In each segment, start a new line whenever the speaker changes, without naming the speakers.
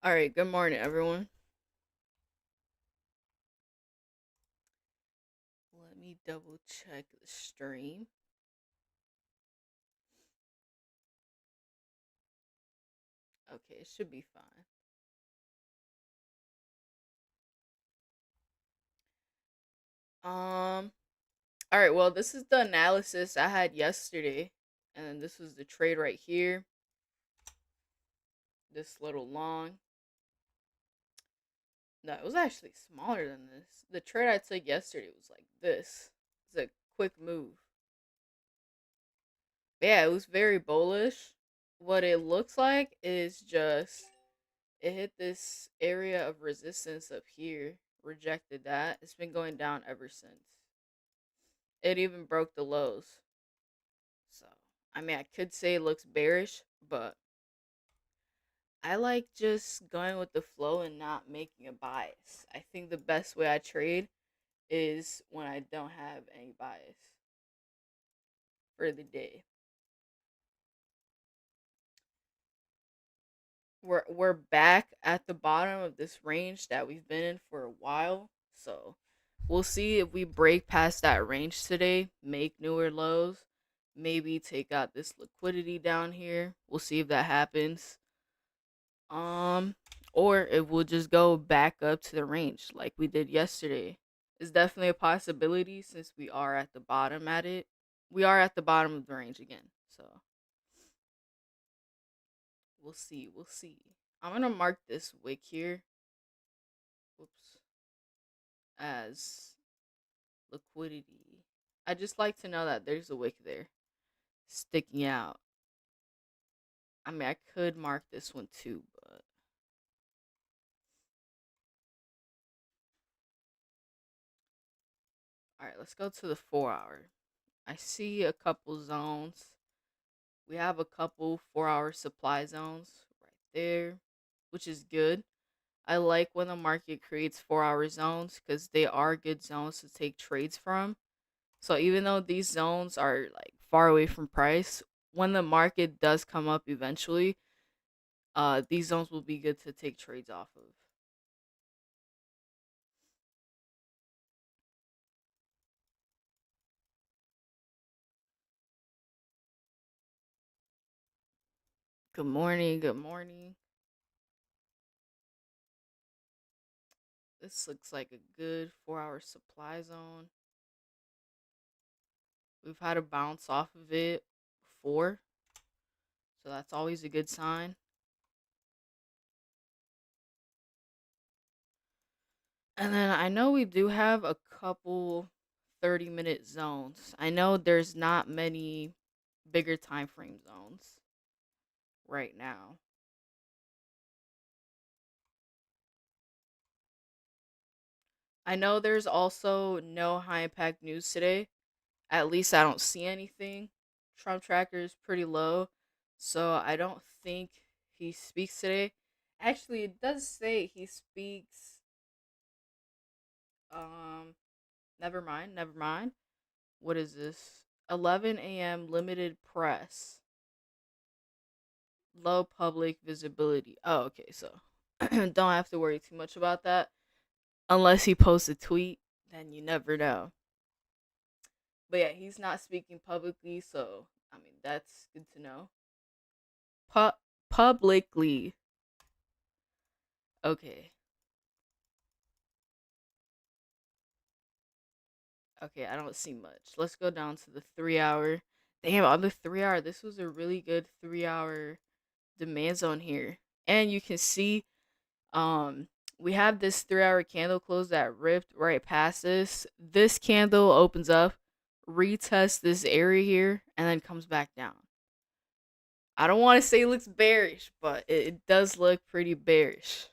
All right, good morning, everyone. Let me double check the stream. Okay, it should be fine. Um, all right, well, this is the analysis I had yesterday, and then this was the trade right here. This little long. No, it was actually smaller than this. The trade I took yesterday was like this. It's a quick move. Yeah, it was very bullish. What it looks like is just it hit this area of resistance up here, rejected that. It's been going down ever since. It even broke the lows. So, I mean, I could say it looks bearish, but I like just going with the flow and not making a bias. I think the best way I trade is when I don't have any bias for the day. We're back at the bottom of this range that we've been in for a while. So we'll see if we break past that range today, make newer lows, maybe take out this liquidity down here. We'll see if that happens. Um or it will just go back up to the range like we did yesterday. It's definitely a possibility since we are at the bottom at it. We are at the bottom of the range again. So we'll see. We'll see. I'm gonna mark this wick here. Whoops. As liquidity. I just like to know that there's a wick there sticking out. I mean, I could mark this one too, but all right, let's go to the 4 hour. I see a couple zones. We have a couple 4 hour supply zones right there, which is good. I like when the market creates 4 hour zones because they are good zones to take trades from. So even though these zones are like far away from price, when the market does come up eventually, these zones will be good to take trades off of. Good morning, good morning. This looks like a good 4 hour supply zone. We've had a bounce off of it before, so that's always a good sign. And then I know we do have a couple 30-minute zones. I know there's not many bigger time frame zones right now. I know there's also no high impact news today. At least I don't see anything. Trump tracker is pretty low, so I don't think he speaks today. Actually, it does say he speaks. Um, never mind, never mind. What is this? 11 a.m. limited press, low public visibility. Oh, okay, so don't have to worry too much about that unless he posts a tweet. Then you never know. But yeah, he's not speaking publicly, so I mean that's good to know. Pu- Publicly. Okay. Okay, I don't see much. Let's go down to the 3 hour. Damn, on the 3 hour, this was a really good 3 hour demand zone here. And you can see um we have this 3 hour candle close that ripped right past this. This candle opens up, retests this area here, and then comes back down. I don't want to say it looks bearish, but it does look pretty bearish.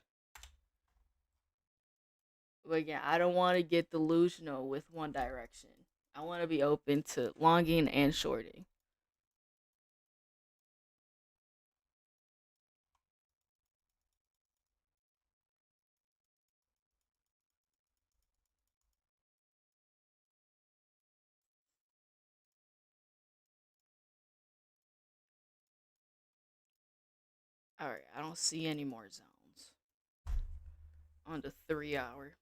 But yeah, I don't want to get delusional with one direction. I want to be open to longing and shorting. All right, I don't see any more zones. on the 3 hour.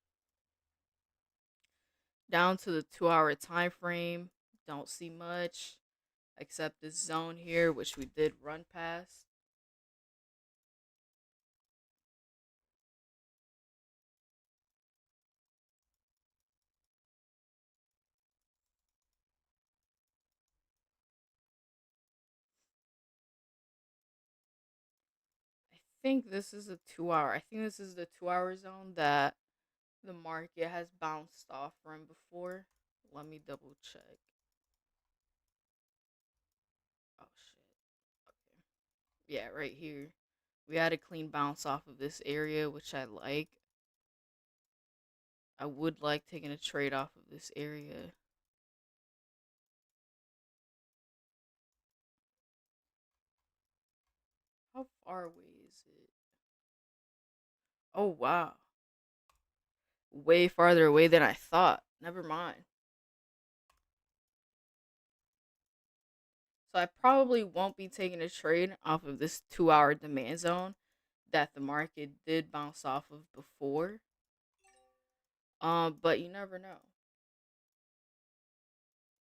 Down to the 2 hour time frame, don't see much except this zone here, which we did run past. I think this is a 2 hour. I think this is the 2 hour zone that the market has bounced off from before. Let me double check. Oh shit. Okay. Yeah, right here. We had a clean bounce off of this area, which I like. I would like taking a trade off of this area. How far away is it? Oh wow. Way farther away than I thought. Never mind. So I probably won't be taking a trade off of this 2 hour demand zone that the market did bounce off of before. But you never know.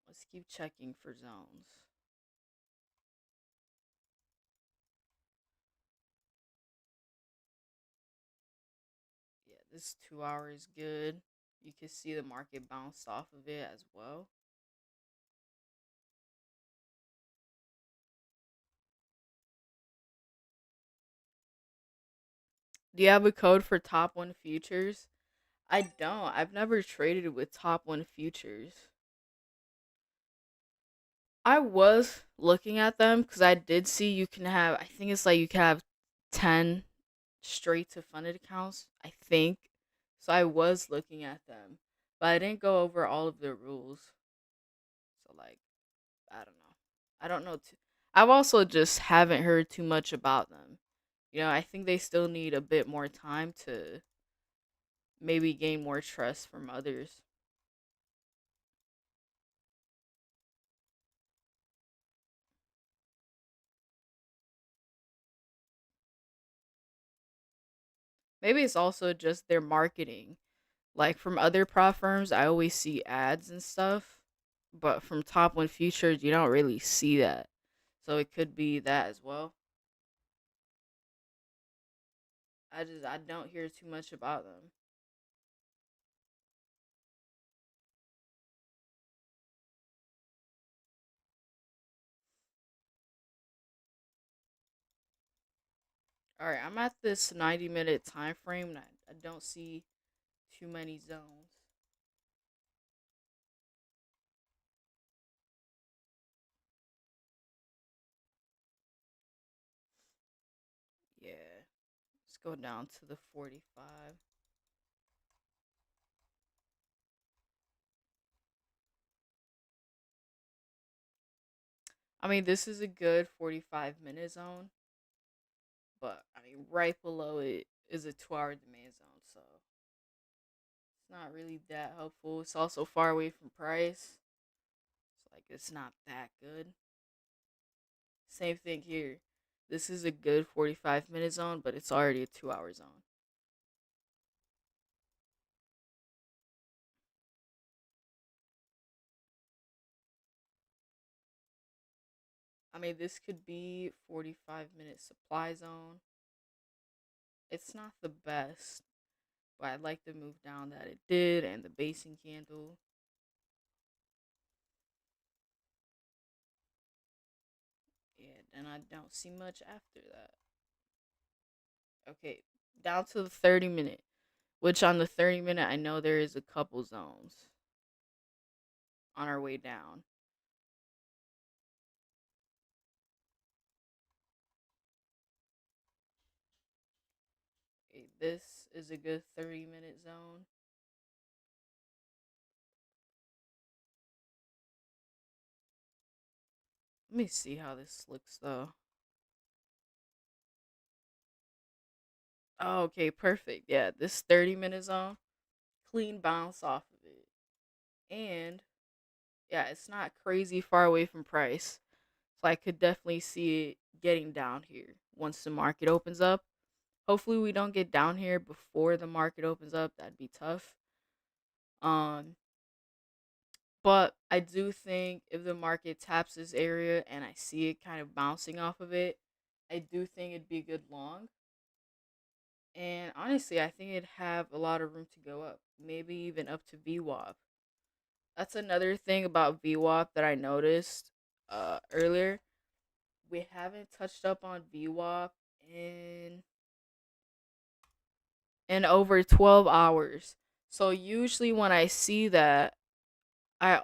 Let's keep checking for zones. Yeah, this 2 hour is good. You can see the market bounced off of it as well. Do you have a code for top one futures? I don't. I've never traded with top one futures. I was looking at them because I did see you can have, I think it's like you can have 10 straight to funded accounts, I think. So I was looking at them, but I didn't go over all of the rules. So, like, I don't know. I don't know. I've also just haven't heard too much about them. I think they still need a bit more time to maybe gain more trust from others. Maybe it's also just their marketing. Like from other prop firms, I always see ads and stuff, but from Top One Futures, you don't really see that. So it could be that as well. I don't hear too much about them. All right, I'm at this 90-minute time frame, and I don't see too many zones. Yeah, let's go down to the 45. I mean, this is a good 45-minute zone, but I mean, right below it is a 2 hour demand zone, so it's not really that helpful. It's also far away from price. It's like it's not that good. Same thing here. This is a good 45-minute zone, but it's already a 2 hour zone. I mean, this could be 45-minute supply zone. It's not the best, but I'd like the move down that it did and the basing candle. Yeah, then I don't see much after that. Okay, down to the 30-minute, which on the 30-minute, I know there is a couple zones on our way down. Okay, this is a good 30-minute zone. Let me see how this looks though. Oh, okay, perfect. Yeah, this 30-minute zone, clean bounce off of it. And yeah, it's not crazy far away from price. So I could definitely see it getting down here once the market opens up. Hopefully we don't get down here before the market opens up. That'd be tough. Um, but I do think if the market taps this area and I see it kind of bouncing off of it, I do think it'd be a good long. And honestly, I think it'd have a lot of room to go up, maybe even up to VWAP. That's another thing about VWAP that I noticed earlier. We haven't touched up on VWAP in in over 12 hours. So usually when I see that, I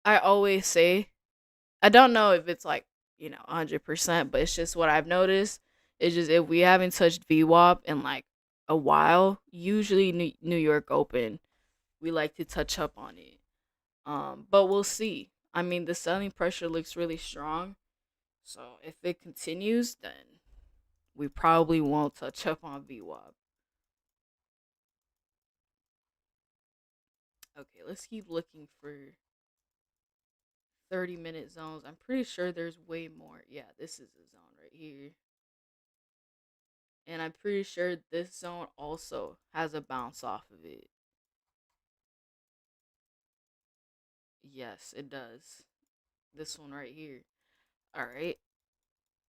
I always say, I don't know if it's like, 100%, but it's just what I've noticed. It's just if we haven't touched VWAP in like a while, usually New York Open, we like to touch up on it. But we'll see. I mean, the selling pressure looks really strong. So if it continues, then we probably won't touch up on VWAP. Okay, let's keep looking for 30-minute zones. I'm pretty sure there's way more. Yeah, this is a zone right here. And I'm pretty sure this zone also has a bounce off of it. Yes, it does. This one right here. All right.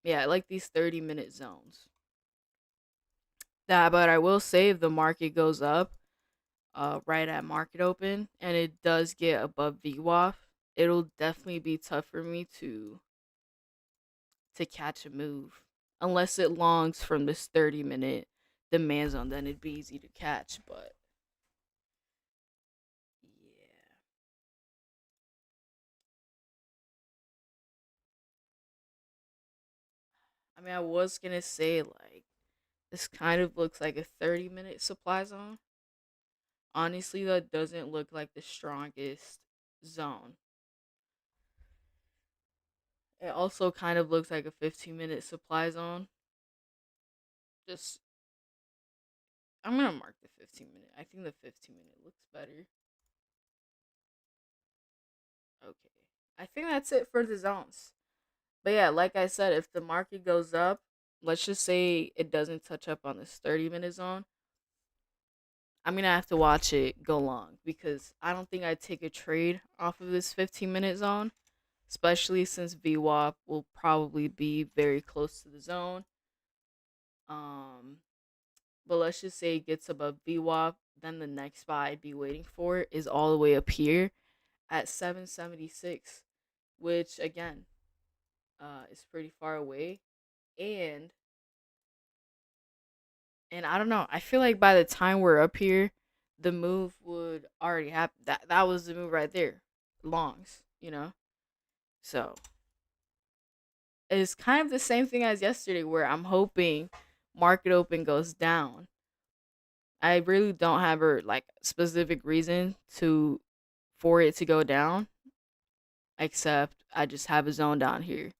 Yeah, I like these 30-minute zones. That, but I will say if the market goes up, right at market open, and it does get above VWAP, it'll definitely be tough for me to catch a move. Unless it longs from this 30-minute demand zone, then it'd be easy to catch. But yeah. I mean, I was gonna say, like, this kind of looks like a 30-minute supply zone. Honestly, that doesn't look like the strongest zone. It also kind of looks like a 15-minute supply zone. Just, I'm gonna mark the 15-minute. I think the 15-minute looks better. Okay. I think that's it for the zones. But yeah, like I said, if the market goes up, let's just say it doesn't touch up on this 30-minute zone, I'm gonna have to watch it go long because I don't think I'd take a trade off of this 15-minute zone, especially since VWAP will probably be very close to the zone. Um, but let's just say it gets above VWAP, then the next spot I'd be waiting for is all the way up here at 776, which again, is pretty far away. And and I don't know. I feel like by the time we're up here, the move would already happen. That was the move right there, longs. So it's kind of the same thing as yesterday, where I'm hoping market open goes down. I really don't have a like specific reason to for it to go down, except I just have a zone down here,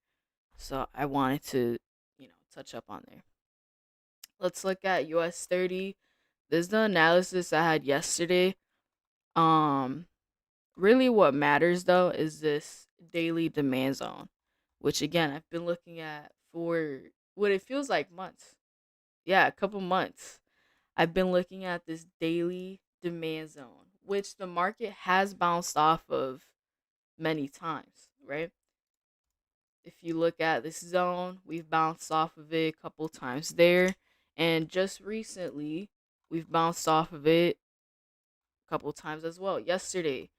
so I wanted to touch up on there. Let's look at US 30. This is the analysis I had yesterday. Um, Really, what matters though is this daily demand zone, which again I've been looking at for what it feels like months. Yeah, a couple months. I've been looking at this daily demand zone, which the market has bounced off of many times, right? If you look at this zone, we've bounced off of it a couple times there, and just recently we've bounced off of it couple times as well. Yesterday,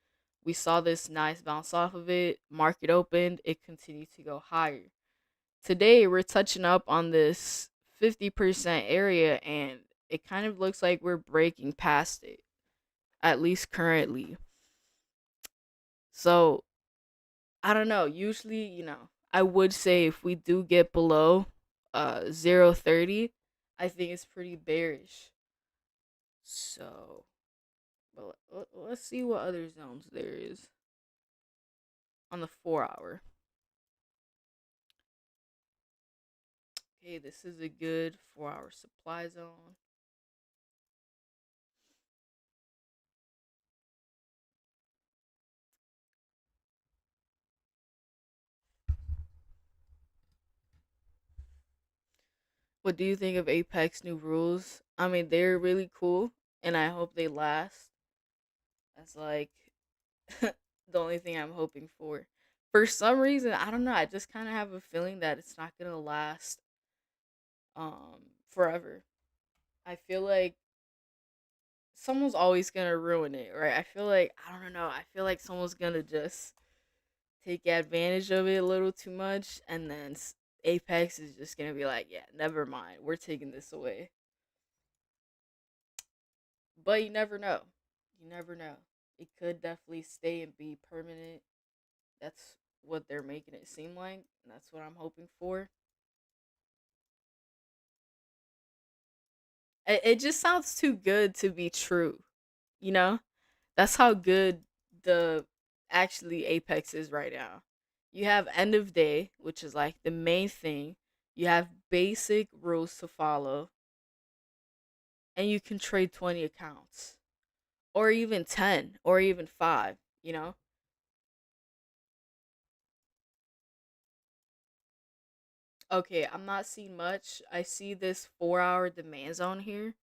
we saw this nice bounce off of it. Market opened, it continued to go higher. Today, we're touching up on this 50% area, and it kind of looks like we're breaking past it, at least currently. So, I don't know. Usually, I would say if we do get below 0.30, I think it's pretty bearish. So, but let's see what other zones there is on the 4 hour. Okay, this is a good 4 hour supply zone. What do you think of Apex new rules? I mean, they're really cool, and I hope they last. That's like the only thing I'm hoping for. For some reason, I don't know. I just kind of have a feeling that it's not gonna last forever. I feel like someone's always gonna ruin it, right? I feel like I don't know. I feel like someone's gonna just take advantage of it a little too much, and then Apex is just gonna be like, yeah, never mind. We're taking this away. But you never know. You never know. It could definitely stay and be permanent. That's what they're making it seem like. And that's what I'm hoping for. It just sounds too good to be true. You know? That's how good the actually Apex is right now. You have end of day, which is like the main thing. You have basic rules to follow, and you can trade 20 accounts, or even 10, or even 5, you know? Okay, I'm not seeing much. I see this 4 hour demand zone here.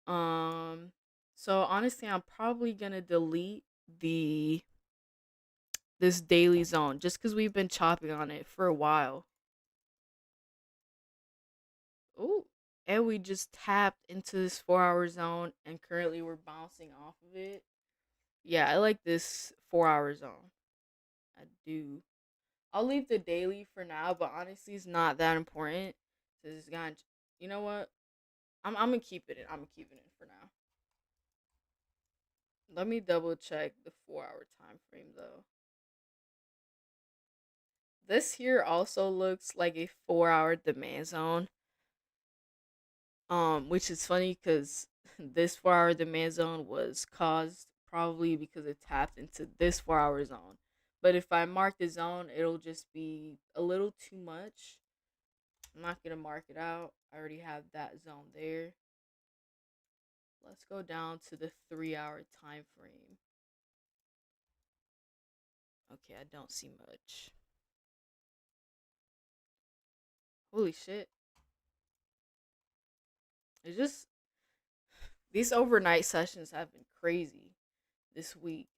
Um, so honestly, I'm probably gonna delete the this daily zone just because we've been chopping on it for a while. Ooh, and we just tapped into this 4 hour zone, and currently we're bouncing off of it. Yeah, I like this 4 hour zone. I do. I'll leave the daily for now, but honestly, it's not that important. So it's gonna, you know what? I'm gonna keep it in. I'm gonna keep it in for now. Let me double check the 4 hour time frame though. This here also looks like a 4 hour demand zone. Which is funny because this 4 hour demand zone was caused probably because it tapped into this 4 hour zone. But if I mark the zone, it'll just be a little too much. I'm not gonna mark it out. I already have that zone there. Let's go down to the 3 hour time frame. Okay, I don't see much. Holy shit. It's just these overnight sessions have been crazy this week.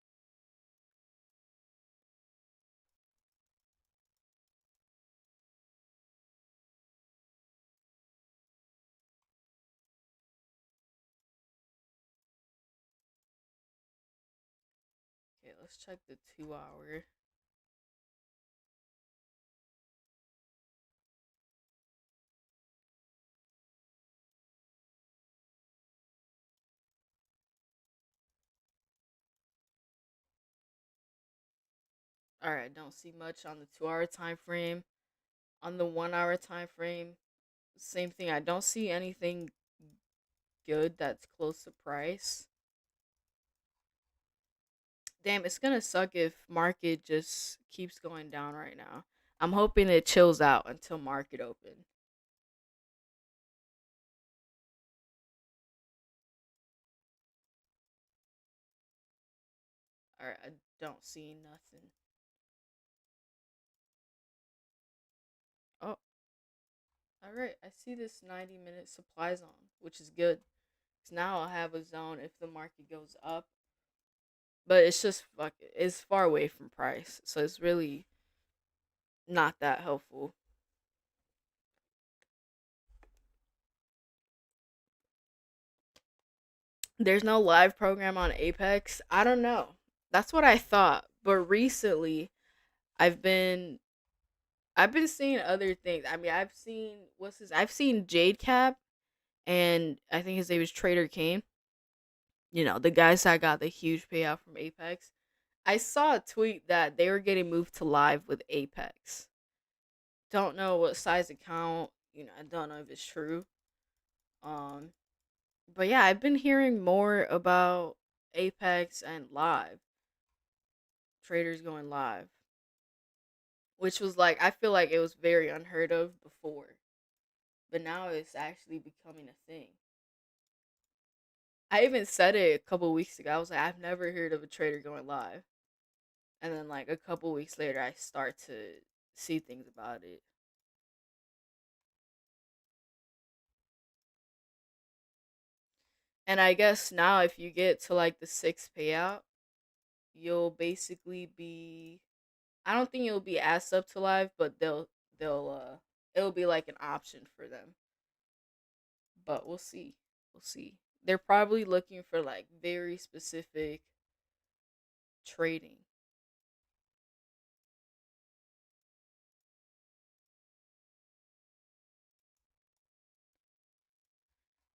Okay, let's check the 2 hour. Alright, don't see much on the 2 hour time frame. On the 1 hour time frame, same thing. I don't see anything good that's close to price. Damn, it's gonna suck if market just keeps going down right now. I'm hoping it chills out until market open. Alright, I don't see nothing. Oh, alright, I see this 90-minute supply zone, which is good. 'Cause now I'll have a zone if the market goes up. But it's just fuck it. It's far away from price. So it's really not that helpful. There's no live program on Apex. I don't know. That's what I thought. But recently I've been I've been seeing other things. I mean, I've seen Jade Cap, and I think his name is Trader Kane. You know, the guys that got the huge payout from Apex. I saw a tweet that they were getting moved to live with Apex. Don't know what size account, I don't know if it's true. Um but yeah, I've been hearing more about Apex and live, traders going live, which was like I feel like it was very unheard of before, but now it's actually becoming a thing. I even said it a couple weeks ago. I was like, I've never heard of a trader going live, and then like a couple weeks later, I start to see things about it. And I guess now if you get to like the sixth payout, you'll basically be, I don't think you'll be asked up to live, but they'll it'll be like an option for them. But we'll see. We'll see. They're probably looking for like very specific trading.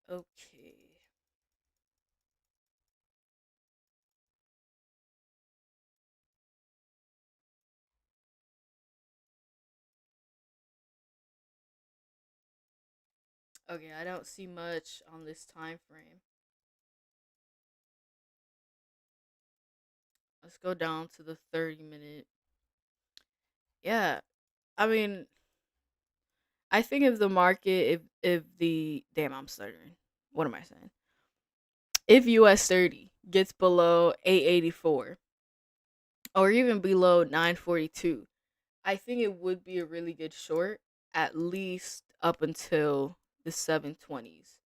Okay. Okay, I don't see much on this time frame. Let's go down to the 30-minute. Yeah. I mean, I think if the market if the damn I'm stuttering. What am I saying? If US 30 gets below 884 or even below 942, I think it would be a really good short, at least up until the 720s.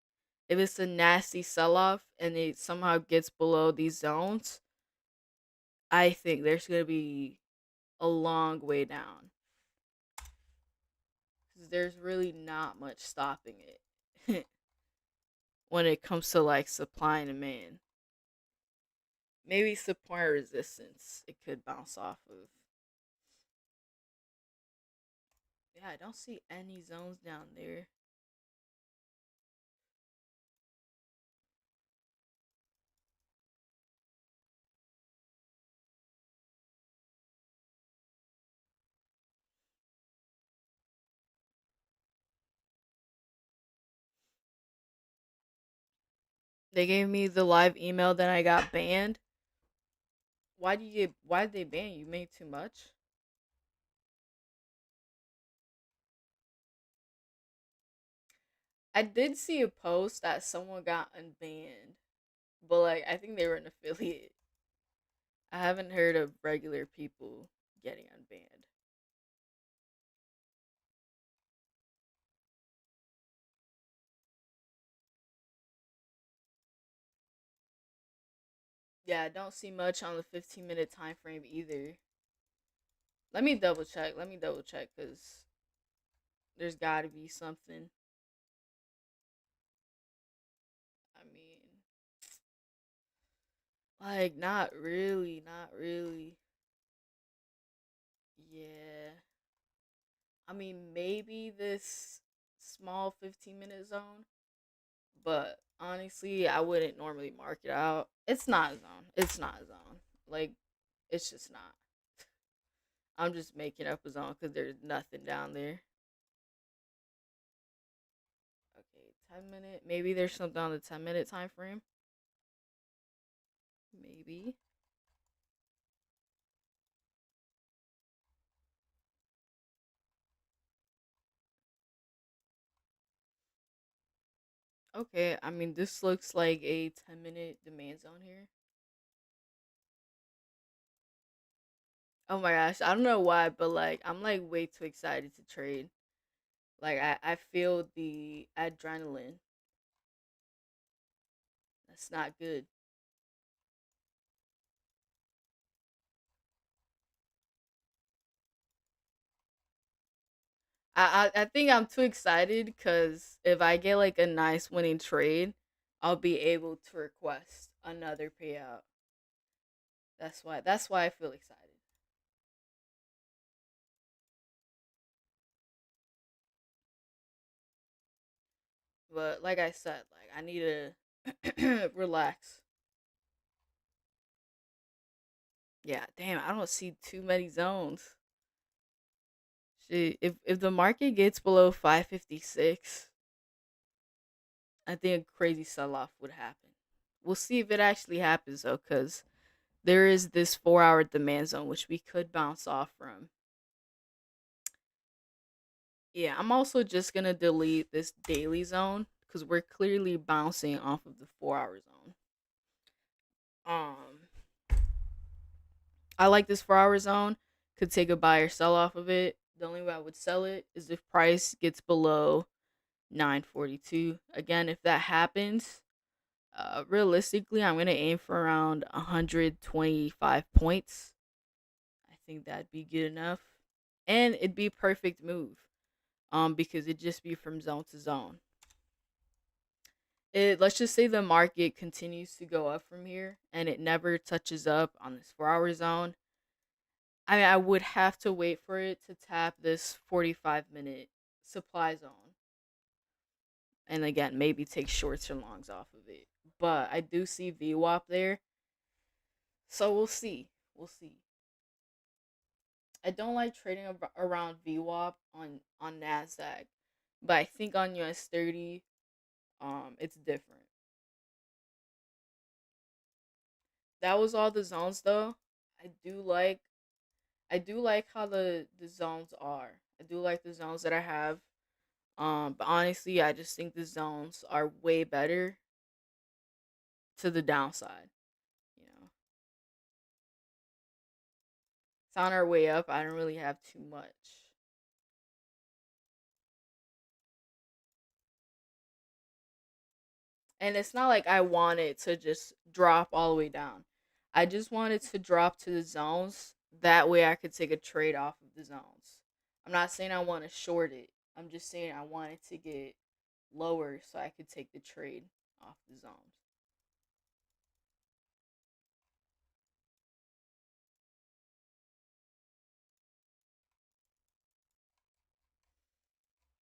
If it's a nasty sell off and it somehow gets below these zones, I think there's going to be a long way down. 'Cause there's really not much stopping it when it comes to like supply and demand. Maybe supply resistance it could bounce off of. Yeah, I don't see any zones down there. They gave me the live email, then I got banned. Why did they ban you? You made too much? I did see a post that someone got unbanned, but like I think they were an affiliate. I haven't heard of regular people getting unbanned. Yeah, I don't see much on the 15-minute time frame either. Let me double check. Let me double check because there's got to be something. I mean, like, not really, not really. Yeah. I mean, maybe this small 15-minute zone, but honestly, I wouldn't normally mark it out. It's not a zone. It's not a zone. Like, it's just not. I'm just making up a zone because there's nothing down there. Okay, 10-minute. Maybe there's something on the 10-minute time frame. Maybe. Okay, I mean, this looks like a 10-minute demand zone here. Oh my gosh, I don't know why, but like, I'm like way too excited to trade. Like, I feel the adrenaline. That's not good. I think I'm too excited because if I get like a nice winning trade, I'll be able to request another payout. That's why I feel excited. But like I said, like I need to relax. Yeah, damn, I don't see too many zones. Shit, if the market gets below 556, I think a crazy sell off would happen. We'll see if it actually happens though, because there is this 4 hour demand zone which we could bounce off from. Yeah, I'm also just gonna delete this daily zone because we're clearly bouncing off of the 4 hour zone. Um, I like this 4 hour zone. Could take a buy or sell off of it. The only way I would sell it is if price gets below 942. Again, if that happens, Realistically, I'm gonna aim for around 125 points. I think that'd be good enough, and it'd be a perfect move. Because it just be from zone to zone. Let's just say the market continues to go up from here, and it never touches up on this 4 hour zone. I mean, I would have to wait for it to tap this 45-minute supply zone, and again, maybe take shorts or longs off of it. But I do see VWAP there, so we'll see. We'll see. I don't like trading around VWAP on Nasdaq, but I think on US 30, it's different. That was all the zones though. I do like I do like how the zones are. I do like the zones that I have. But honestly, I just think the zones are way better to the downside. You know, it's on our way up. I don't really have too much. And it's not like I want it to just drop all the way down. I just want it to drop to the zones. That way I could take a trade off of the zones. I'm not saying I want to short it. I'm just saying I want it to get lower so I could take the trade off the zones.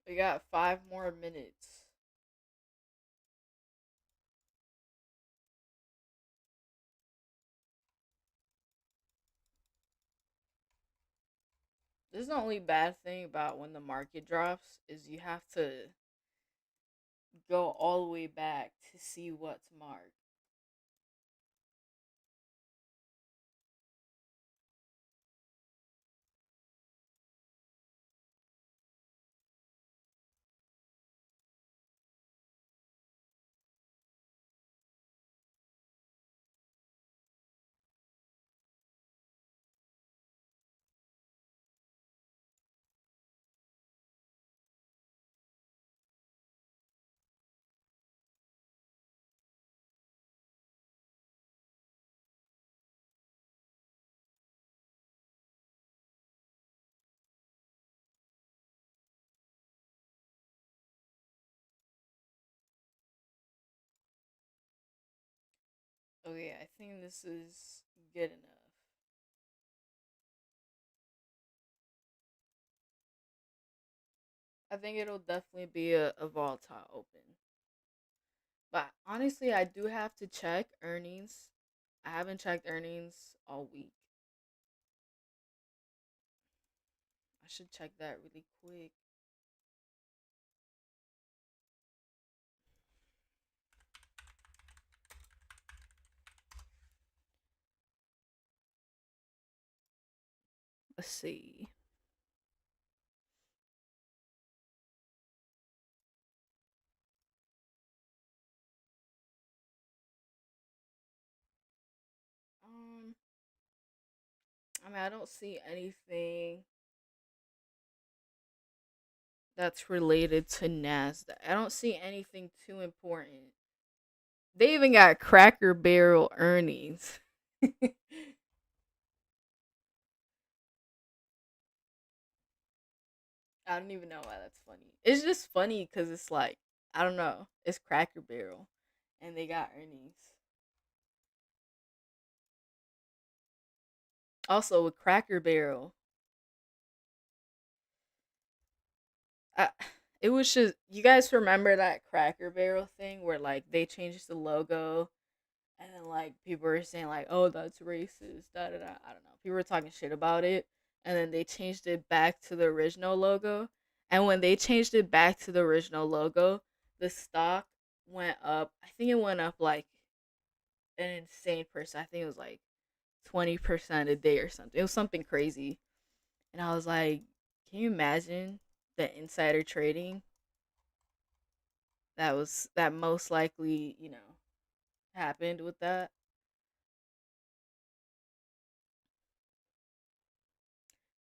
We got 5 more minutes. This is the only bad thing about when the market drops is you have to go all the way back to see what's marked. Okay, I think this is good enough. I think it'll definitely be a volatile open. But honestly, I do have to check earnings. I haven't checked earnings all week. I should check that really quick. Let's see. Um, I mean, I don't see anything that's related to Nasdaq. I don't see anything too important. They even got Cracker Barrel earnings. I don't even know why that's funny. It's just funny because it's like, I don't know. It's Cracker Barrel and they got earnings. Also, with Cracker Barrel, I, it was just, you guys remember that Cracker Barrel thing where like they changed the logo and then like people were saying like, oh, that's racist, da da da. I don't know. People were talking shit about it, and then they changed it back to the original logo. And when they changed it back to the original logo, the stock went up. I think it went up like an insane person. I think it was like 20% a day or something. It was something crazy. And I was like, can you imagine the insider trading that most likely, happened with that?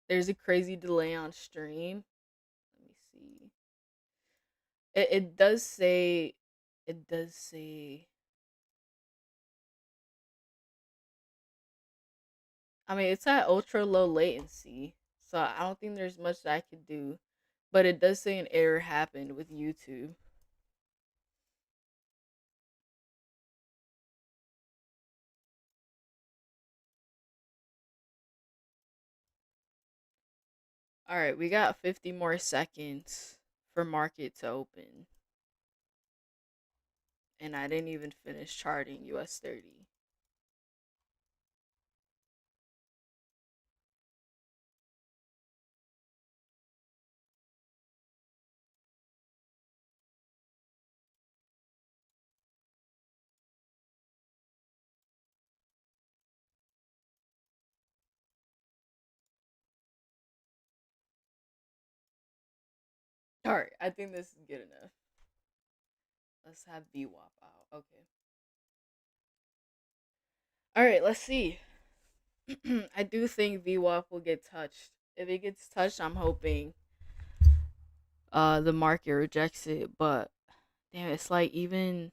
There's a crazy delay on stream. Let me see. It does say I mean, it's at ultra low latency, so I don't think there's much that I could do. But it does say an error happened with YouTube. All right, we got 50 more seconds for market to open. And I didn't even finish charting US 30. All right, I think this is good enough. Let's have VWAP out. Okay. All right, let's see. I do think VWAP will get touched. If it gets touched, I'm hoping the market rejects it. But damn, it's like even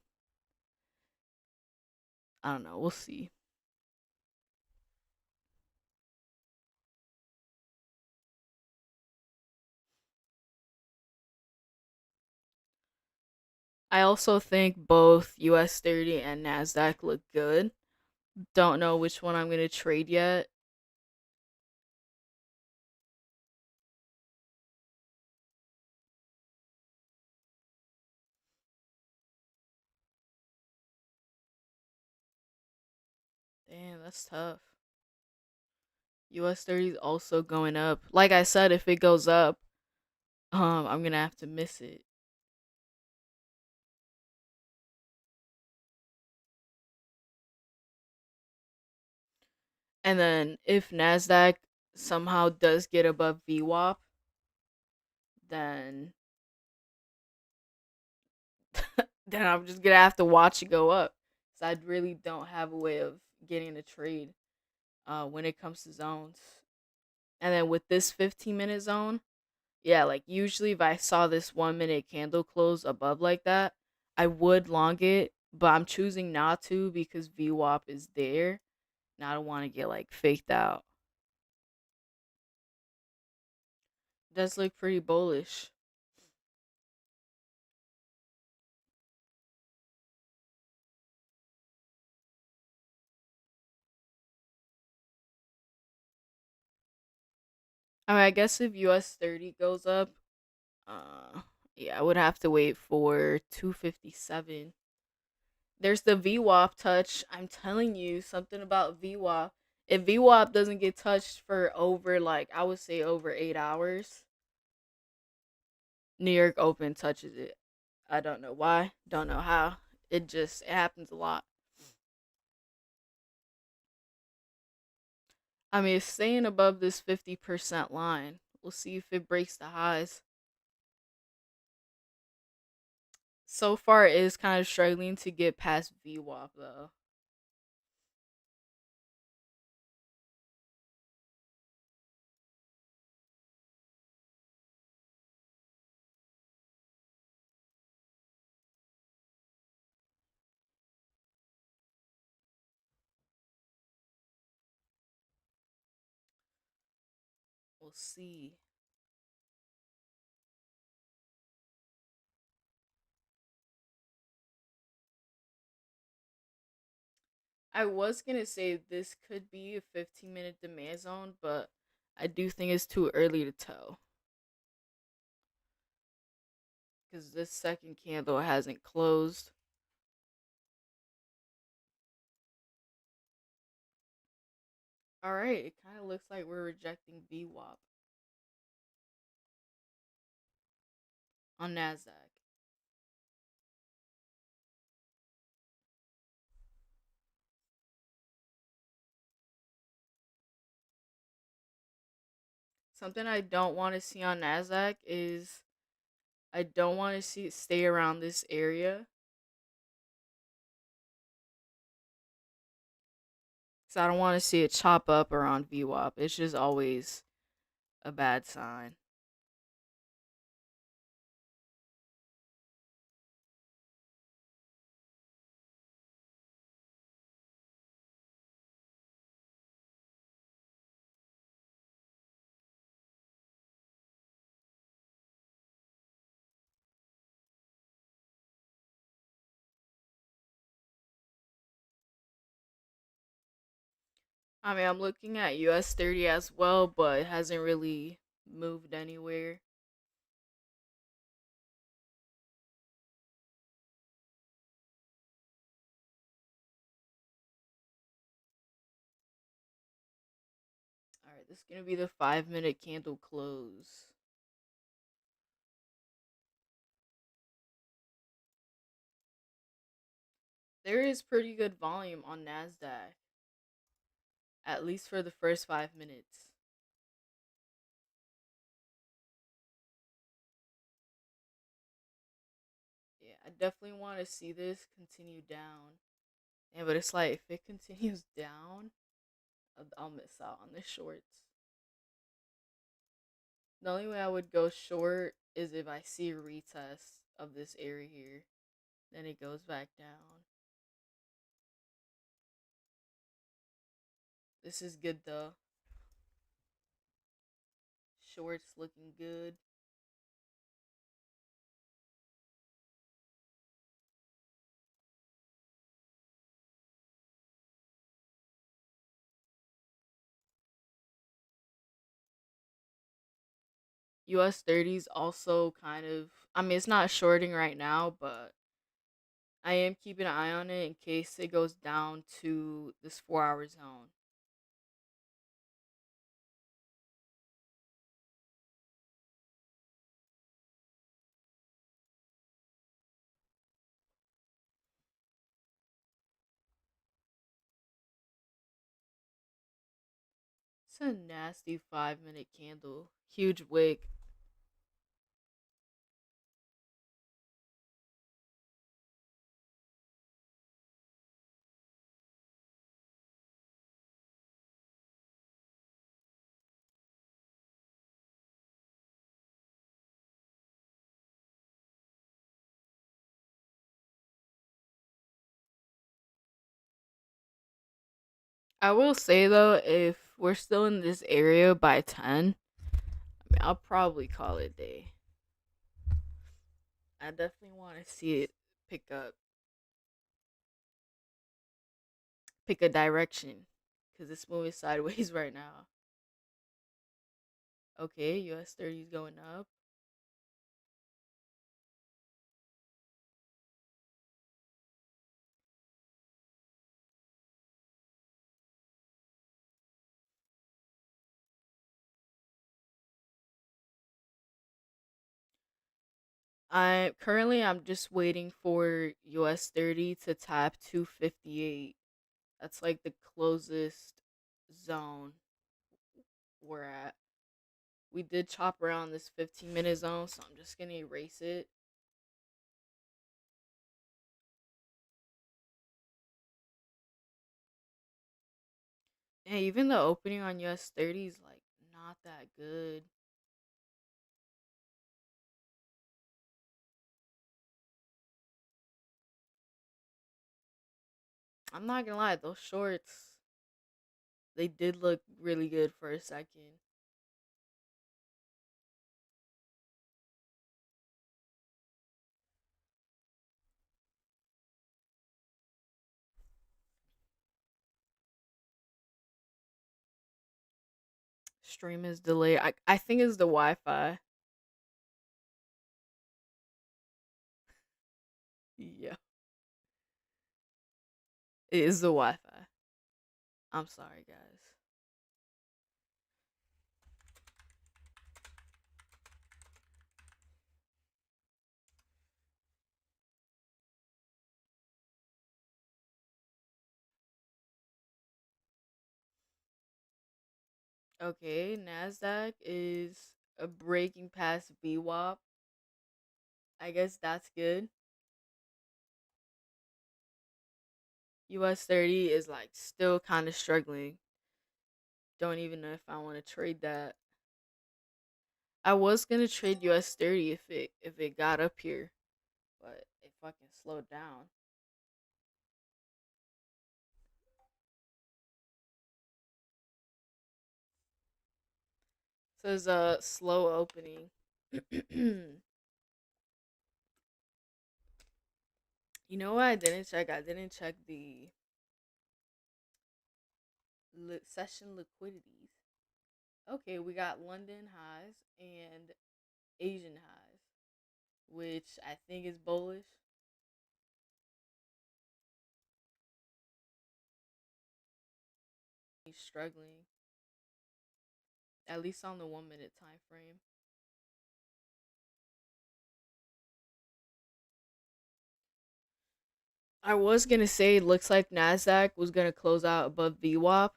I don't know. We'll see. I also think both US 30 and NASDAQ look good. Don't know which one I'm gonna trade yet. Damn, that's tough. US 30 is also going up. Like I said, if it goes up, I'm gonna have to miss it. And then if Nasdaq somehow does get above VWAP, then then I'm just gonna have to watch it go up. So I really don't have a way of getting a trade when it comes to zones. And then with this 15-minute zone, yeah, like usually if I saw this 1 minute candle close above like that, I would long it, but I'm choosing not to because VWAP is there and I don't want to get like faked out. It does look pretty bullish. I mean, I guess if US 30 goes up, uh, yeah, I would have to wait for 257. There's the VWAP touch. I'm telling you something about VWAP. If VWAP doesn't get touched for over, like, I would say over 8 hours, New York Open touches it. I don't know why, don't know how. It happens a lot. I mean, it's staying above this 50% line. We'll see if it breaks the highs. So far, it is kind of struggling to get past VWAP though. We'll see. I was gonna say this could be a 15-minute demand zone, but I do think it's too early to tell because this second candle hasn't closed. All right, it kind of looks like we're rejecting VWAP on Nasdaq. Something I don't want to see on Nasdaq is I don't want to see it stay around this area. So I don't want to see it chop up around VWAP. It's just always a bad sign. I mean, I'm looking at US 30 as well, but it hasn't really moved anywhere. All right, this is going to be the 5 minute candle close. There is pretty good volume on NASDAQ, at least for the first 5 minutes. Yeah, I definitely want to see this continue down. Yeah, but it's like if it continues down, I'll miss out on the shorts. The only way I would go short is if I see a retest of this area here. Then it goes back down. This is good though. Shorts looking good. US 30s also kind of, I mean, it's not shorting right now, but I am keeping an eye on it in case it goes down to this 4 hour zone. It's a nasty 5 minute candle. Huge wick. I will say though, if we're still in this area by 10, I mean, I'll probably call it a day. I definitely want to see it pick up, pick a direction, because it's moving sideways right now. Okay, US 30 is going up. I'm just waiting for US 30 to tap 258. That's like the closest zone we're at. We did chop around this 15-minute zone, so I'm just gonna erase it. Hey, even the opening on US 30 is like not that good. I'm not gonna lie, those shorts, they did look really good for a second. Stream is delayed. I think it's the Wi-Fi. Yeah, it is the Wi-Fi. I'm sorry, guys. Okay, Nasdaq is a breaking past VWAP. I guess that's good. US 30 is like still kind of struggling. Don't even know if I want to trade that. I was gonna trade US 30 if it got up here, but it fucking slowed down. So it's a slow opening. You know what I didn't check? I didn't check Session liquidities. Okay, we got London highs and Asian highs, which I think is bullish. He's struggling, at least on the 1 minute time frame. I was gonna say it looks like Nasdaq was gonna close out above VWAP,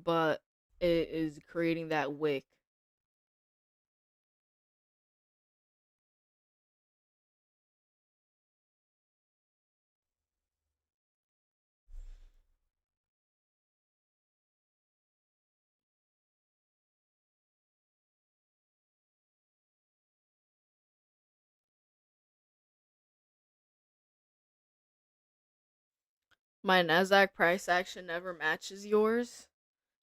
but it is creating that wick. My Nasdaq price action never matches yours.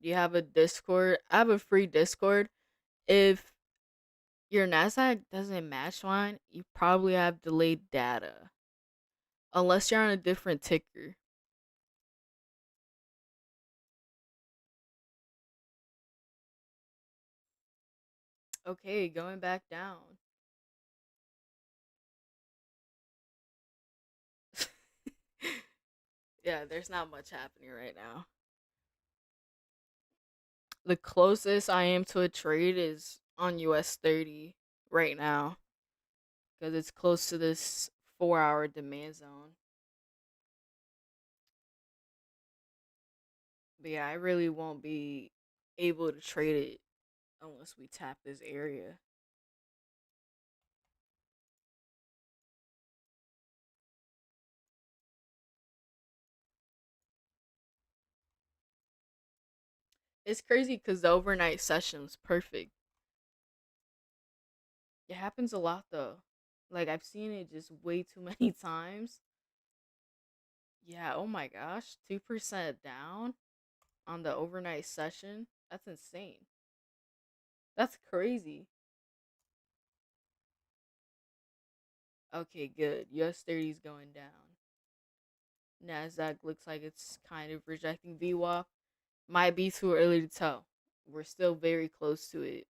Do you have a Discord? I have a free Discord. If your Nasdaq doesn't match mine, you probably have delayed data. Unless you're on a different ticker. Okay, going back down. Yeah, there's not much happening right now. The closest I am to a trade is on US 30 right now because it's close to this 4 hour demand zone. But yeah, I really won't be able to trade it unless we tap this area. It's crazy because the overnight session was perfect. It happens a lot though. Like I've seen it just way too many times. Yeah, oh my gosh, 2% down on the overnight session. That's insane. That's crazy. Okay, good. US 30 is going down. Nasdaq looks like it's kind of rejecting VWAP. Might be too early to tell. We're still very close to it.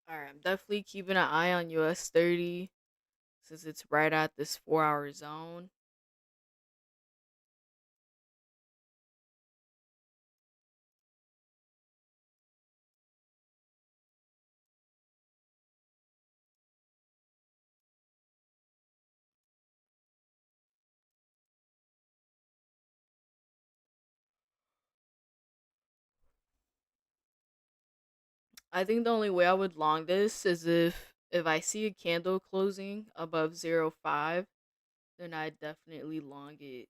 All right, I'm definitely keeping an eye on US 30 since it's right at this 4 hour zone. I think the only way I would long this is if I see a candle closing above 0.5, then I definitely long it.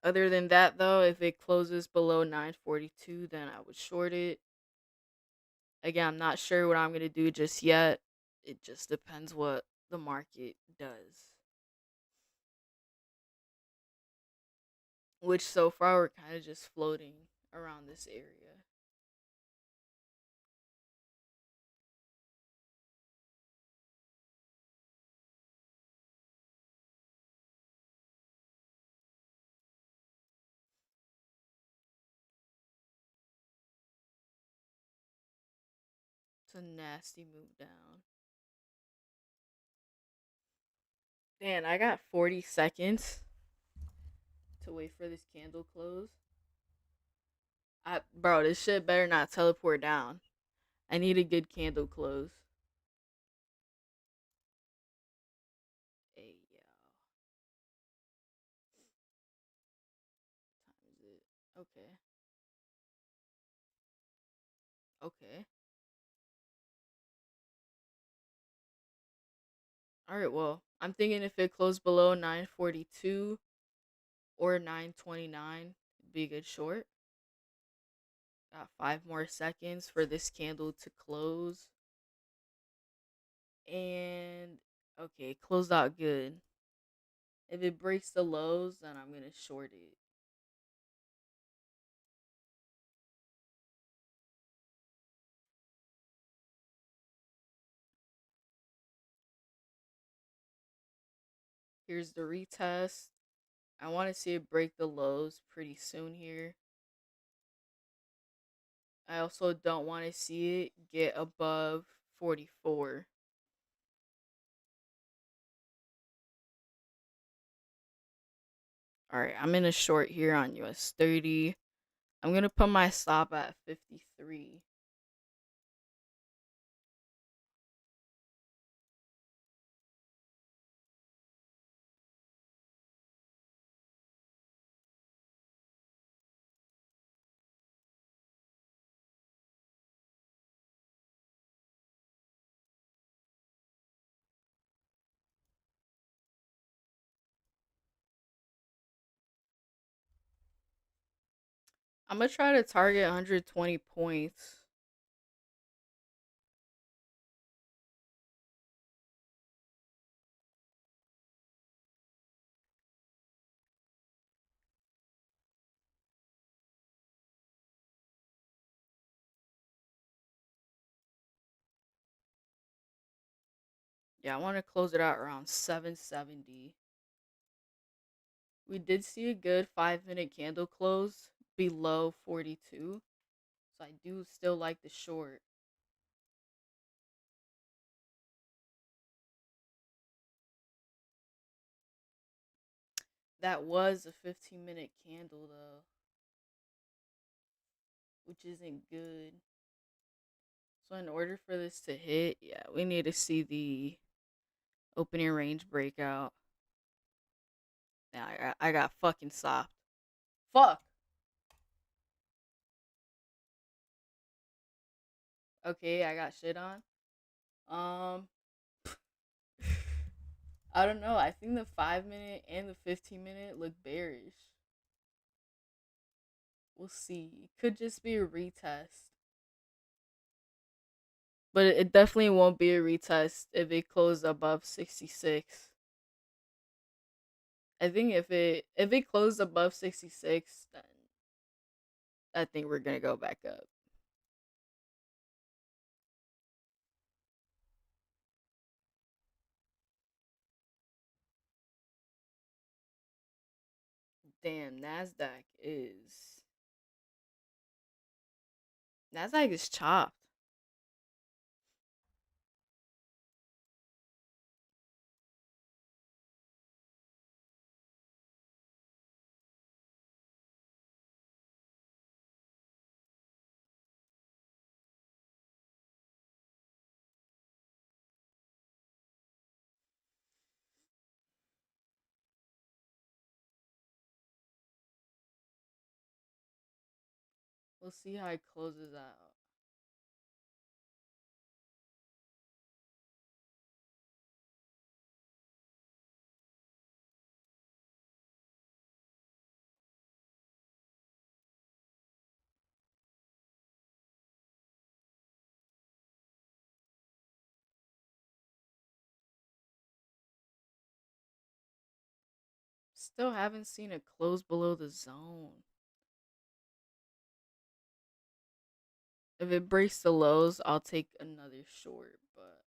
Other than that though, if it closes below 942, then I would short it. Again, I'm not sure what I'm going to do just yet. It just depends what the market does. Which so far we're kind of just floating around this area. It's a nasty move down. Dan, I got 40 seconds to wait for this candle close. Bro, this shit better not teleport down. I need a good candle close. Hey, yo. What time is it? Okay. Okay. All right, well, I'm thinking if it closed below 942 or 929, it'd be a good short. Got 5 more seconds for this candle to close. And okay, closed out good. If it breaks the lows, then I'm gonna short it. Here's the retest. I want to see it break the lows pretty soon here. I also don't want to see it get above 44. All right, I'm in a short here on US 30. I'm going to put my stop at 53. I'm going to try to target 120 points. Yeah, I want to close it out around 770. We did see a good 5-minute candle close below 42. So I do still like the short. That was a 15-minute candle though, which isn't good. So in order for this to hit, yeah, we need to see the opening range breakout. Yeah, I got fucking soft. Fuck. Okay, I got shit on. Um, I don't know. I think the 5-minute and the 15-minute look bearish. We'll see. It could just be a retest. But it definitely won't be a retest if it closed above 66. I think if it closed above 66, then I think we're gonna go back up. Damn, Nasdaq is chopped. We'll see how it closes out. Still haven't seen it close below the zone. If it breaks the lows, I'll take another short, but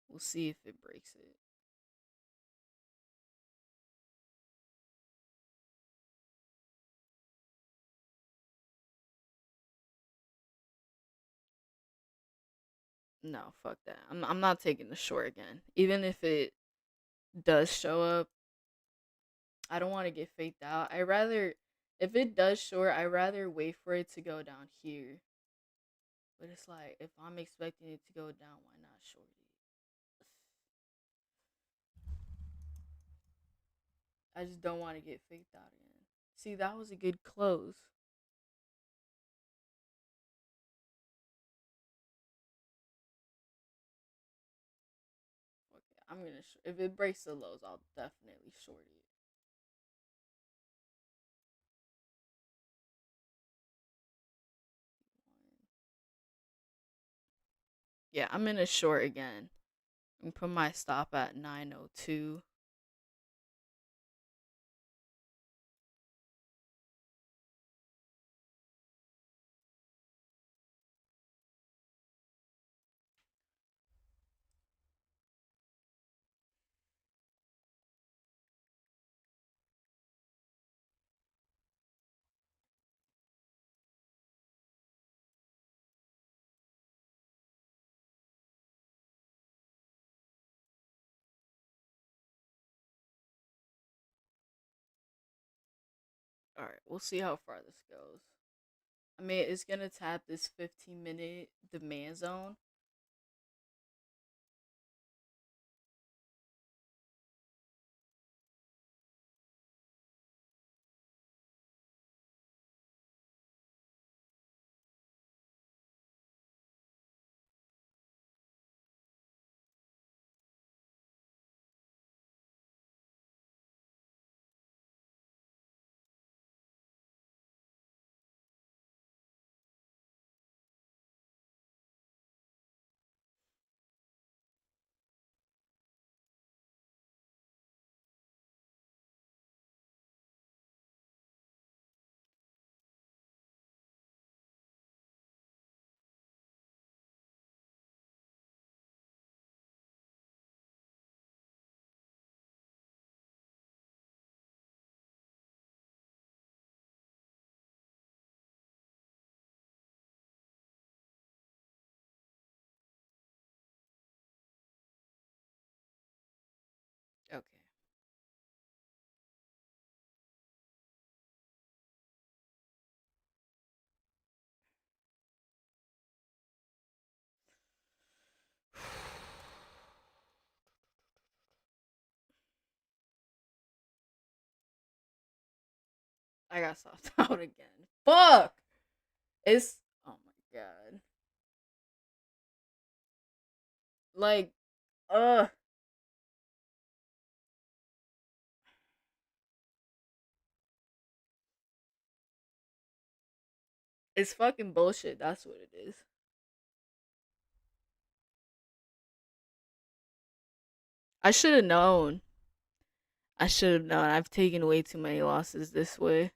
we'll see if it breaks it. No, fuck that. I'm not taking the short again. Even if it does show up, I don't want to get faked out. I rather if it does short, I rather wait for it to go down here. But it's like if I'm expecting it to go down, why not short it? I just don't want to get faked out again. See, that was a good close. Okay, if it breaks the lows, I'll definitely short it. Yeah, I'm in a short again. I'm put my stop at 902. All right, we'll see how far this goes. I mean, it's gonna tap this 15-minute demand zone. Okay. I got stopped out again. Fuck! It's oh my god. Like, ugh. It's fucking bullshit. That's what it is. I should have known. I should have known. I've taken way too many losses this way.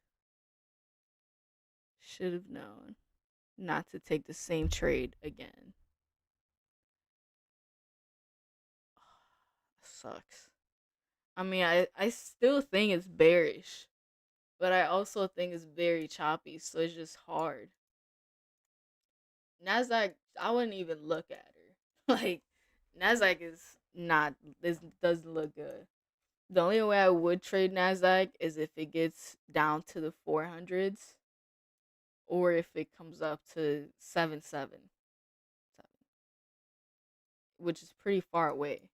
Should have known not to take the same trade again. Sucks. I mean, I still think it's bearish, but I also think it's very choppy, so it's just hard. Nasdaq, I wouldn't even look at her. Like, Nasdaq is not. This doesn't look good. The only way I would trade Nasdaq is if it gets down to the 400s, or if it comes up to 777, which is pretty far away.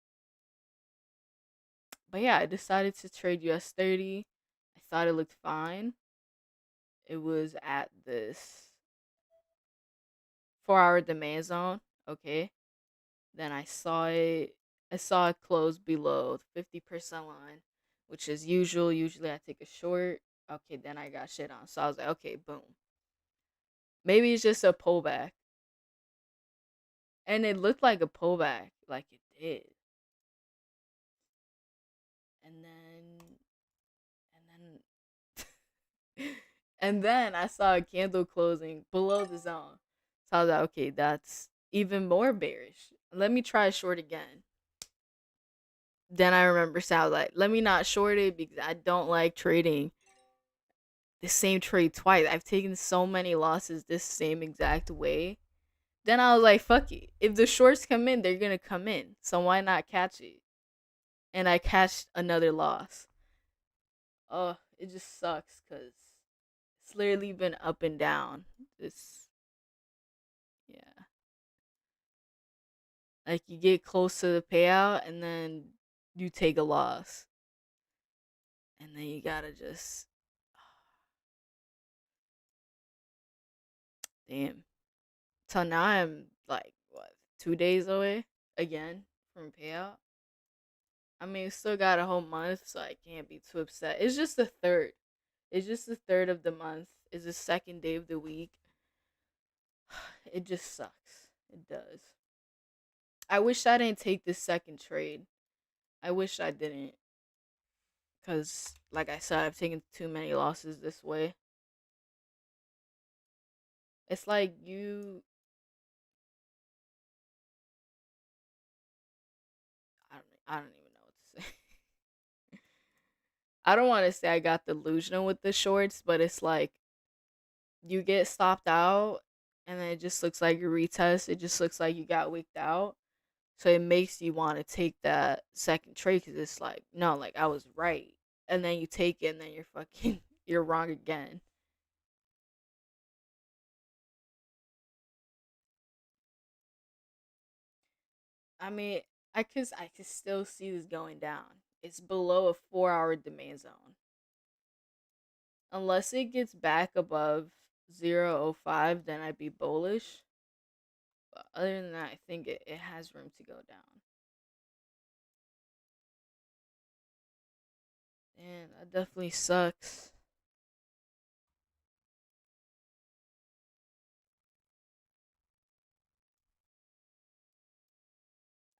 But yeah, I decided to trade US 30. I thought it looked fine. It was at this 4-hour demand zone. Okay. Then I saw it close below the 50% line, which is usual. Usually I take a short. Okay, then I got shit on. So I was like, okay, boom. Maybe it's just a pullback. And it looked like a pullback, like it did. And then and then I saw a candle closing below the zone. So I was like, okay, that's even more bearish. Let me try short again. Then I remember so I was like, let me not short it because I don't like trading the same trade twice. I've taken so many losses this same exact way. Then I was like, fuck it. If the shorts come in, they're gonna come in. So why not catch it? And I catched another loss. Oh, it just sucks because it's literally been up and down. It's yeah. Like you get close to the payout and then you take a loss. And then you gotta just damn. So now I'm like what, 2 days away again from payout. I mean, we still got a whole month, so I can't be too upset. It's just the third. It's just the third of the month. It's the second day of the week. It just sucks. It does. I wish I didn't take this second trade. I wish I didn't. Because, like I said, I've taken too many losses this way. It's like I don't even know what to say. I don't want to say I got delusional with the shorts, but it's like you get stopped out and then it just looks like a retest. It just looks like you got wicked out. So it makes you want to take that second trade because it's like, no, like I was right. And then you take it and then you're fucking you're wrong again. I mean, I could still see this going down. It's below a 4 hour demand zone. Unless it gets back above 0.05, then I'd be bullish. But other than that, I think it has room to go down. And that definitely sucks.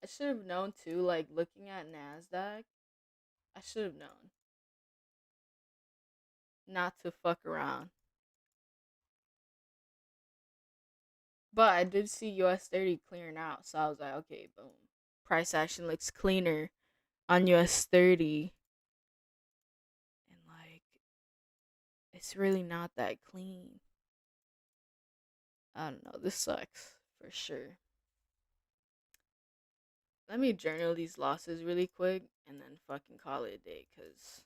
I should have known too, like looking at NASDAQ, I should have known not to fuck around. But I did see US 30 clearing out, so I was like, okay, boom. Price action looks cleaner on US 30. And like, it's really not that clean. I don't know. This sucks for sure. Let me journal these losses really quick and then fucking call it a day, cause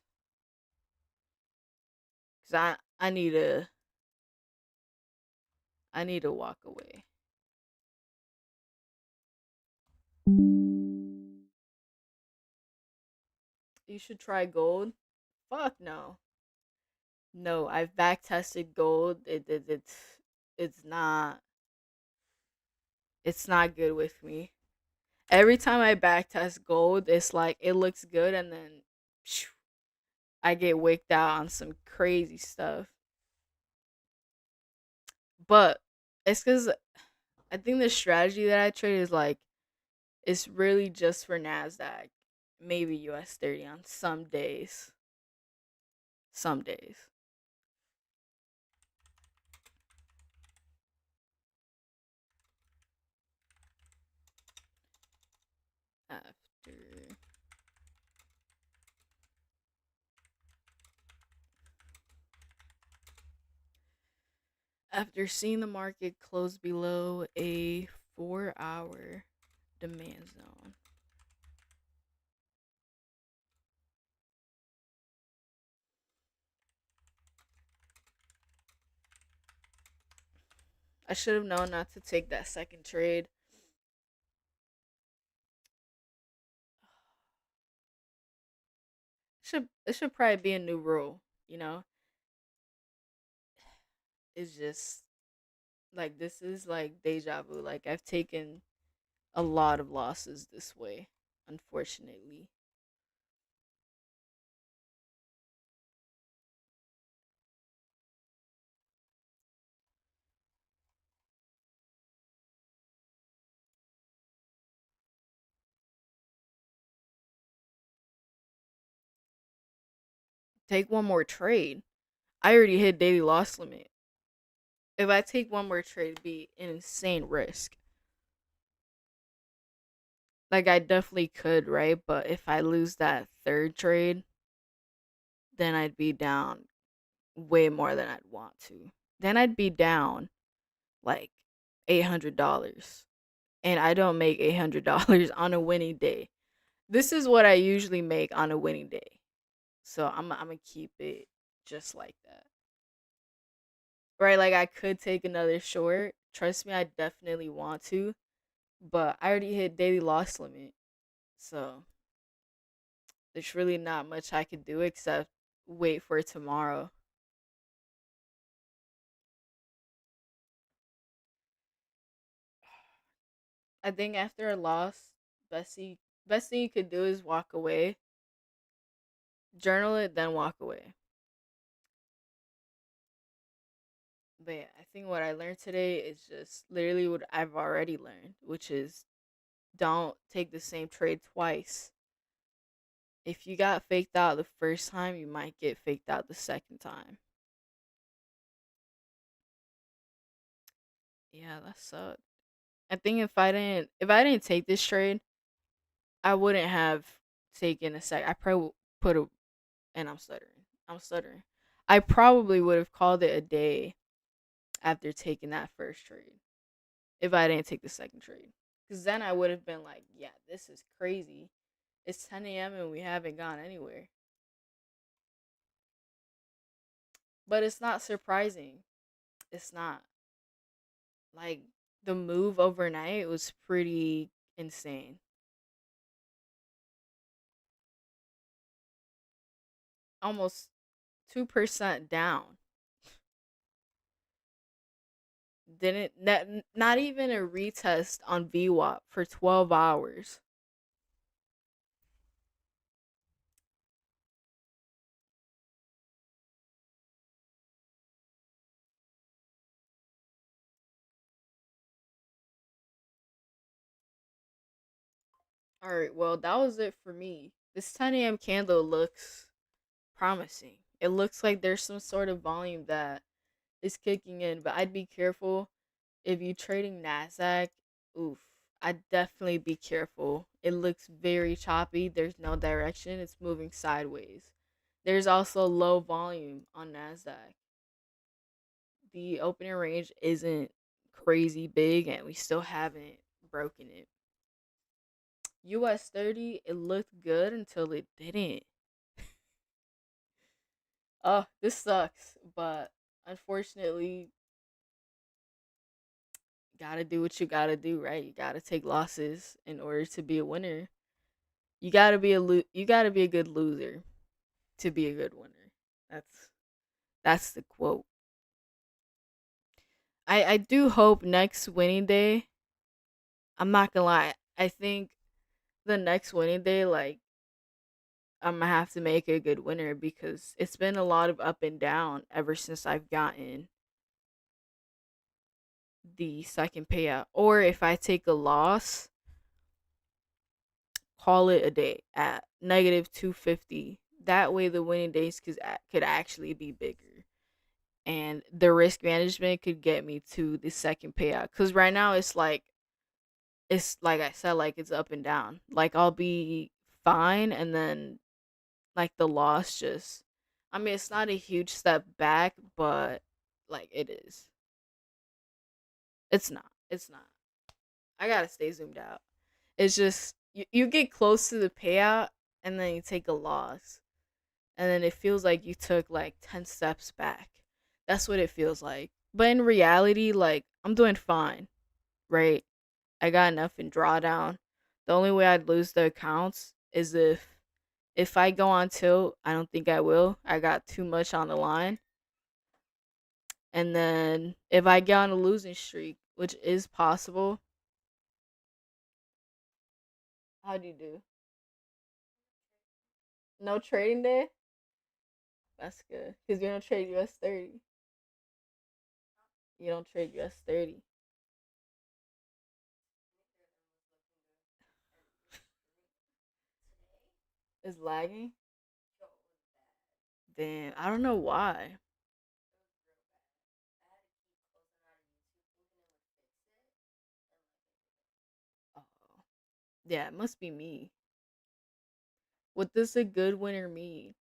I need to walk away. You should try gold. Fuck no. No, I've back tested gold. It's not good with me. Every time I back test gold, it's like it looks good and then phew, I get wicked out on some crazy stuff. But it's because I think the strategy that I trade is like it's really just for Nasdaq, maybe US 30 on some days. Some days. After after seeing the market close below a 4 hour demand zone. I should have known not to take that second trade. It should probably be a new rule, you know? It's just like this is like deja vu. Like I've taken a lot of losses this way, unfortunately. Take one more trade. I already hit daily loss limit. If I take one more trade, it'd be an insane risk. Like I definitely could, right? But if I lose that third trade, then I'd be down way more than I'd want to. Then I'd be down like $800. And I don't make $800 on a winning day. This is what I usually make on a winning day. So I'm gonna keep it just like that. Right? Like I could take another short. Trust me, I definitely want to, but I already hit daily loss limit. So there's really not much I could do except wait for tomorrow. I think after a loss, best thing you could do is walk away, journal it, then walk away. But yeah, I think what I learned today is just literally what I've already learned, which is don't take the same trade twice. If you got faked out the first time, you might get faked out the second time. Yeah, that sucked. I think if I didn't take this trade, I wouldn't have taken a sec. I probably put a and I'm stuttering. I'm stuttering. I probably would have called it a day after taking that first trade if I didn't take the second trade. Because then I would have been like, yeah, this is crazy. It's 10 a.m. and we haven't gone anywhere. but it's not surprising. It's not. Like, the move overnight was pretty insane. Almost 2% down. Didn't not even a retest on VWAP for 12 hours. All right, well, that was it for me. This 10 a.m. candle looks promising. It looks like there's some sort of volume that is kicking in, but I'd be careful if you trading Nasdaq. Oof, I'd definitely be careful. It looks very choppy. There's no direction. It's moving sideways. There's also low volume on Nasdaq. The opening range isn't crazy big, and we still haven't broken it. US 30, it looked good until it didn't. Oh, this sucks, but unfortunately, gotta do what you gotta do, right? You gotta take losses in order to be a winner. You gotta be a good loser to be a good winner. That's the quote. I do hope next winning day. I'm not gonna lie. I think the next winning day, like, I'm gonna have to make a good winner because it's been a lot of up and down ever since I've gotten the second payout. Or if I take a loss, call it a day at negative 250. That way, the winning days could actually be bigger, and the risk management could get me to the second payout. Because right now, it's like I said, like it's up and down. Like I'll be fine, and then like the loss just. I mean, it's not a huge step back, but like it is. It's not. It's not. I gotta stay zoomed out. It's just you get close to the payout and then you take a loss. And then it feels like you took like 10 steps back. That's what it feels like. But in reality, like I'm doing fine, right? I got enough in drawdown. The only way I'd lose the accounts is if I go on tilt, I don't think I will. I got too much on the line. And then if I get on a losing streak, which is possible, how do you do? No trading day? That's good. Because you don't trade US 30. You don't trade US 30. It's lagging? Damn, I don't know why. Oh. Yeah, it must be me. What does a good winner mean?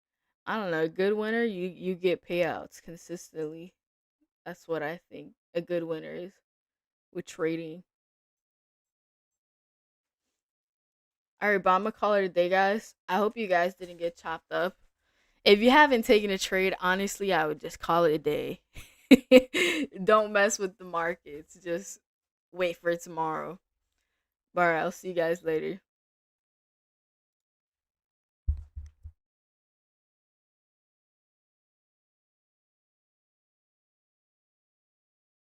I don't know. A good winner, you get payouts consistently. That's what I think a good winner is with trading. All right, but I'm gonna call it a day, guys. I hope you guys didn't get chopped up. If you haven't taken a trade, honestly, I would just call it a day. Don't mess with the markets. Just wait for tomorrow. All right, I'll see you guys later.